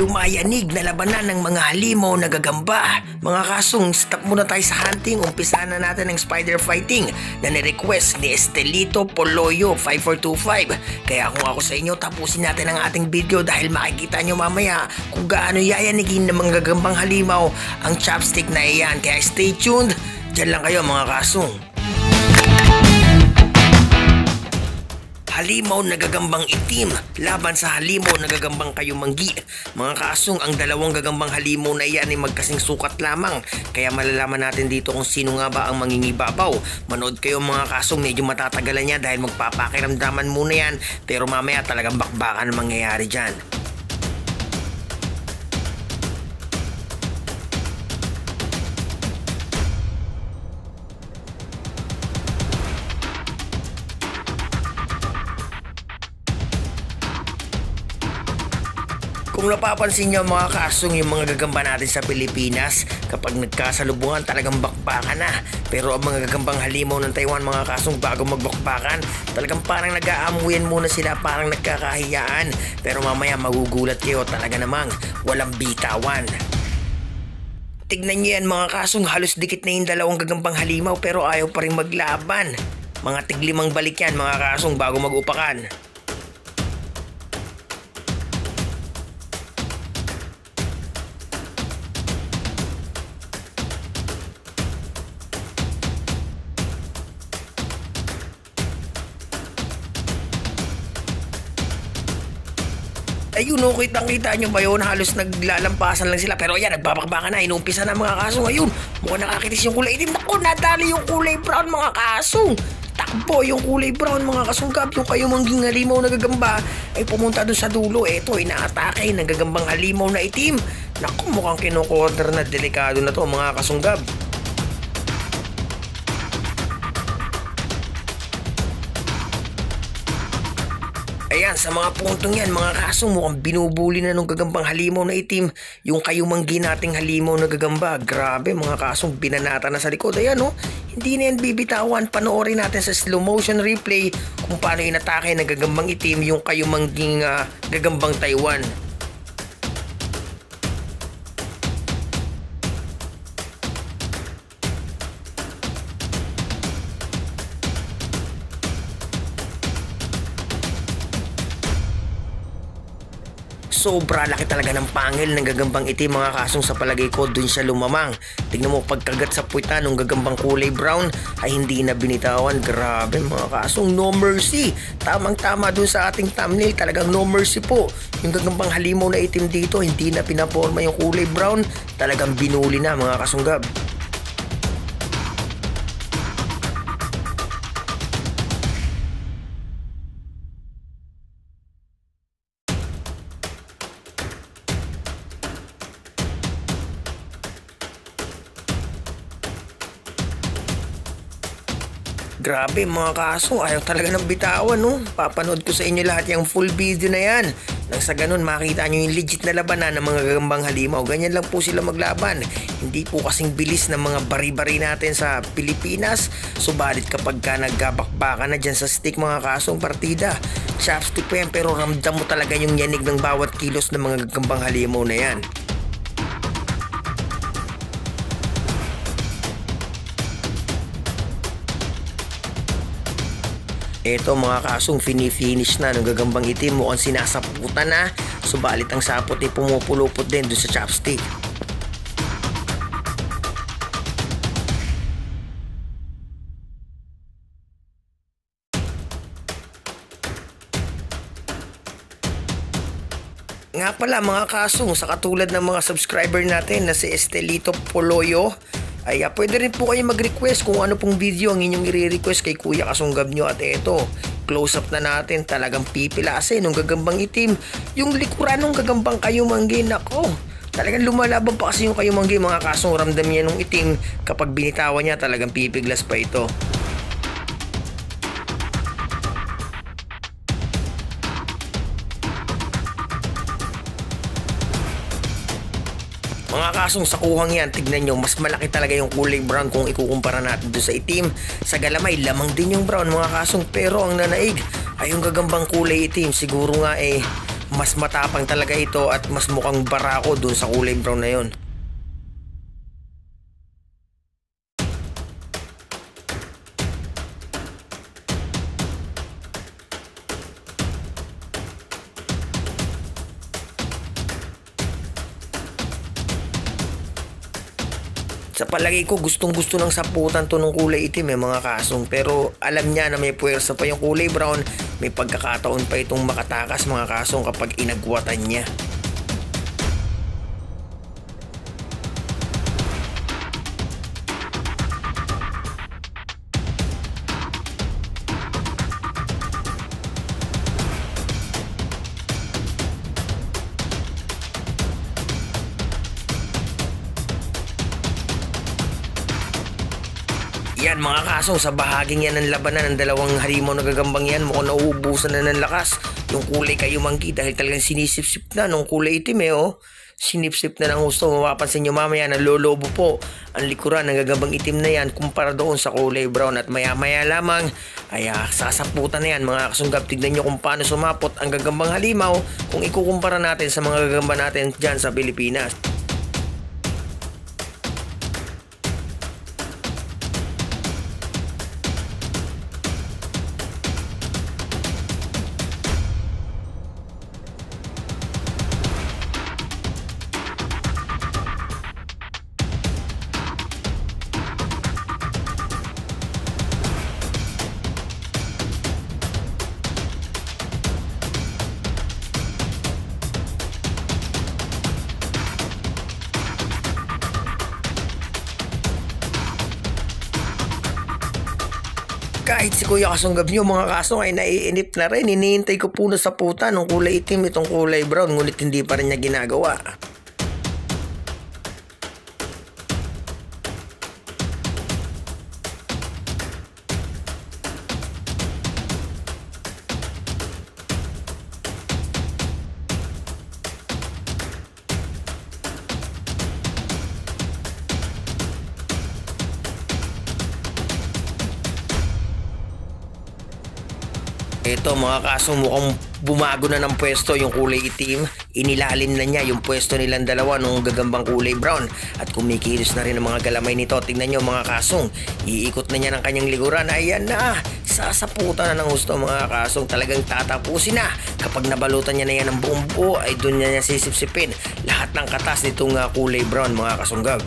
Yumayanig na labanan ng mga halimaw na gagamba. Mga kasong, stop muna tayo sa hunting. Umpisa na natin ang spider fighting na nirequest ni Estelito Poloyo 5425. Kaya kung ako sa inyo, tapusin natin ang ating video dahil makikita nyo mamaya kung gaano yayanigin ng mga gagambang halimaw ang chopstick na iyan. Kaya stay tuned, dyan lang kayo mga kasong. Halimaw na gagambang itim laban sa halimaw na gagambang kayumanggi. Mga kasong, ang dalawang gagambang halimaw na iyan ay magkasing sukat lamang. Kaya malalaman natin dito kung sino nga ba ang mangingibabaw. Manood kayo mga kasong, medyo matatagalan niya dahil magpapakiramdaman muna yan. Pero mamaya talagang bakbakan ang mangyayari dyan. Kung napapansin niyo mga kasong, yung mga gagamba natin sa Pilipinas, kapag nagkasalubungan talagang bakbakan na. Pero ang mga gagambang halimaw ng Taiwan mga kasong, bago magbakbakan, talagang parang nag-aamuyan muna sila, parang nagkakahiyaan. Pero mamaya magugulat kayo, talaga namang walang bitawan. Tignan niyo yan mga kasong, halos dikit na yung dalawang gagambang halimaw pero ayaw pa rin maglaban. Mga tiglimang balik yan mga kasong bago mag-upakan. Ayun, okay, kita nyo ba yun? Halos naglalampasan lang sila. Pero ayan, nagbabakbakan na. Inumpisa na mga kasong. Ayun, mukhang nakakitis yung kulay itim. Naku, nadali yung kulay brown mga kasong. Takbo yung kulay brown mga kasungkap. Yung kayumangging halimaw na gagamba ay pumunta doon sa dulo. Eto, inaatake ng gagambang halimaw na itim. Naku, mukhang kinukorder na. Delikado na to mga kasunggab. Ayan, sa mga puntong yan, mga kasong, mukhang binubuli na nung gagambang halimaw na itim yung kayumanggi nating halimaw na gagamba. Grabe, mga kasong, binanata na sa likod. Ayan, oh, hindi na yan bibitawan. Panoorin natin sa slow motion replay kung paano inatake ng gagambang itim yung kayumangging gagambang Taiwan. Sobra laki talaga ng pangil ng gagambang itim mga kasong, sa palagay ko dun siya lumamang. Tignan mo, pagkagat sa puwita ng gagambang kulay brown ay hindi na binitawan. Grabe mga kasong, no mercy. Tamang tama dun sa ating thumbnail, talagang no mercy po. Yung gagambang halimaw na itim dito, hindi na pinaporma yung kulay brown, talagang binuli na mga kasunggab. Grabe mga kaso, ayaw talaga ng bitawan, no? Papanood ko sa inyo lahat yung full video na yan. Nang sa ganun makita nyo yung legit na labanan ng mga gagambang halimaw. Ganyan lang po sila maglaban. Hindi po kasing bilis ng mga bari-bari natin sa Pilipinas. Subalit kapag ka nagkabakbaka na dyan sa stick mga kasong partida, chopstick po yan, pero ramdam mo talaga yung yanig ng bawat kilos ng mga gagambang halimaw na yan. Eto mga kasong, finish na ng gagambang itim, mukhang sinasaputan na. Subalit ang sapot ay pumupulupot din doon sa chopstick. Nga pala mga kasong, sa katulad ng mga subscriber natin na si Estelito Poloyo, ay pwede rin po kayo mag-request kung ano pong video ang inyong i-request kay Kuya Kasunggab nyo. At eto, close up na natin, talagang pipilasin ng gagambang itim yung likuran ng gagambang kayumanggi. Nako, talagang lumalaban pa kasi yung kayumanggi mga kasong, ramdam niya nung itim, kapag binitawan niya talagang pipiglas pa ito. Mga kasong, sa kuhang yan, tignan nyo, mas malaki talaga yung kulay brown kung ikukumpara natin doon sa itim. Sa galamay, lamang din yung brown mga kasong, pero ang nanaig ay yung gagambang kulay itim. Siguro nga mas matapang talaga ito at mas mukhang barako dun sa kulay brown na yon. Sa palagay ko, gustong-gusto ng saputan to ng kulay itim mga kasong, pero alam niya na may puwersa pa yung kulay brown. May pagkakataon pa itong makatakas mga kasong kapag inagwatan niya. Yan mga kasong, sa bahaging yan ng labanan ng dalawang halimaw na gagambang yan, mukhang nauubusan na ng lakas yung kulay kayumanggi dahil talagang sinisip-sip na nung kulay itim oh. Sinipsip na ng gusto. Mapapansin nyo mamaya na lolobo po ang likuran ng gagambang itim na yan kumpara doon sa kulay brown, at maya-maya lamang ay sasaputan na yan mga kasunggab. Tignan nyo kung paano sumapot ang gagambang halimaw kung ikukumpara natin sa mga gagamba natin dyan sa Pilipinas. Kahit si Kuya Kasunggab nyo mga kasong ay naiinip na rin. Hinihintay ko po na saputan ng kulay itim itong kulay brown, ngunit hindi pa rin niya ginagawa. Ito mga kasong, mukhang bumago na ng pwesto yung kulay itim. Inilalim na niya yung pwesto nilang dalawa nung gagambang kulay brown, at kumikilos na rin ang mga galamay nito. Tingnan nyo mga kasong, iikot na niya ng kanyang likuran. Ayan na, sasaputan na ng gusto mga kasong. Talagang tatapusin na. Kapag nabalutan niya na yan ng buong buo, ay doon niya sisipsipin lahat ng katas nitong kulay brown mga kasunggab.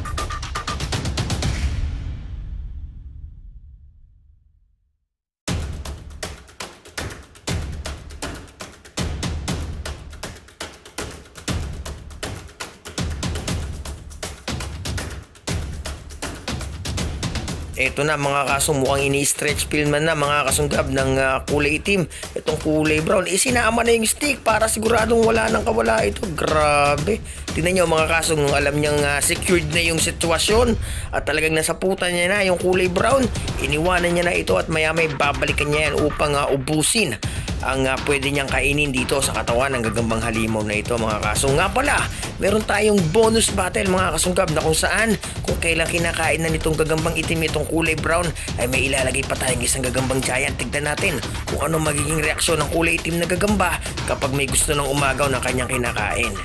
Ito na mga kasong, mukhang ini-stretch film na mga kasunggab ng kulay itim. Itong kulay brown, isinama na yung stick para siguradong wala nang kawala ito. Grabe. Tingnan nyo mga kasong, alam niyang secured na yung sitwasyon at talagang nasaputan niya na yung kulay brown. Iniwanan niya na ito at maya may babalikan niya yan upang ubusin ang pwede niyang kainin dito sa katawan ng gagambang halimaw na ito mga kasong. Nga pala, meron tayong bonus battle mga kasunggab na kung saan kung kailan kinakain na nitong gagambang itim itong kulay brown ay may ilalagay pa tayong isang gagambang giant. Tignan natin kung ano magiging reaksyon ng kulay itim na gagamba kapag may gusto ng umagaw ng kanyang kinakain.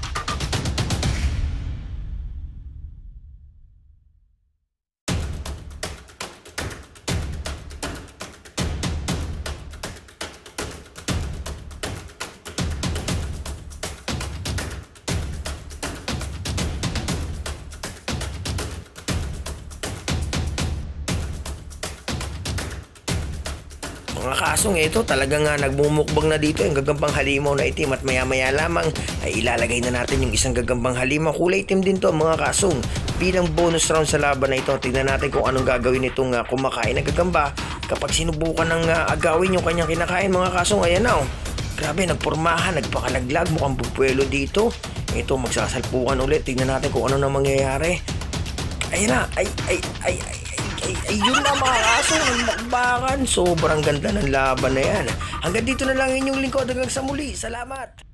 Mga kasong, ito talagang nagmumukbang na dito yung gagambang halimaw na itim, at maya-maya lamang ay ilalagay na natin yung isang gagambang halimaw kulay itim din to mga kasong bilang bonus round sa laban na ito. Tignan natin kung anong gagawin itong kumakain na gagamba kapag sinubukan ng agawin yung kanyang kinakain mga kasong. Ayan na grabe, nagpormahan, nagpakalaglag, mukhang bubuelo dito. Ito, magsasalpukan ulit. Tignan natin kung ano na mangyayari. Ayan na, ayun na mga kaso, ang bakbakan. Sobrang ganda ng laban na yan. Hanggang dito na lang inyong lingkod. Hanggang sa muli. Salamat.